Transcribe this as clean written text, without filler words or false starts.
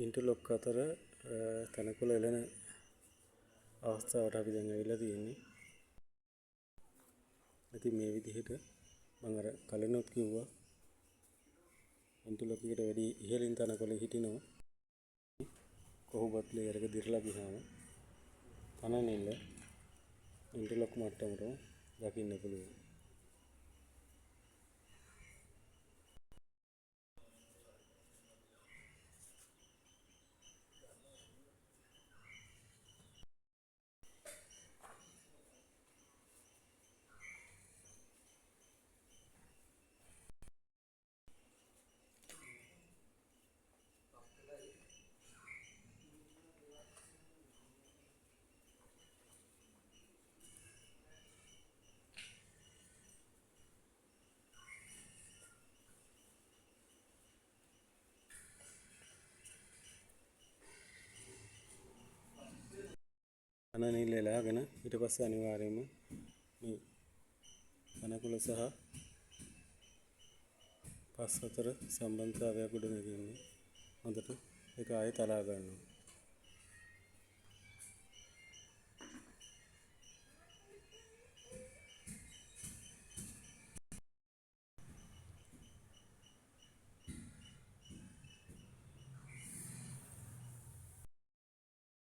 ඉන්ටර්ලොක් අතර තනකොළ එළෙන අවස්ථාවට අපි දැන් ඇවිල්ලා තියෙන්නේ. ඉතින් මේ විදිහට මම අර කලිනුත් කිව්වා ඉන්ටර්ලොක් එකට වැඩි ඉහළින් තනකොළ හිටිනවා. කොහොඹත් ලේයර් එක දිරලා ගියාම තන නිල්ල ඉන්ටර්ලොක් මට්ටමට දකින්න පුළුවන්. තන නිල්ල එලාගෙන ඊට පස්සේ අනිවාර්යයෙන්ම මේ තනකොළ සහ පස් අතර සම්බන්ධතාවයක් ගොඩනගෙන්නේ හොඳට ඒක ආයෙ තලා ගන්නවා.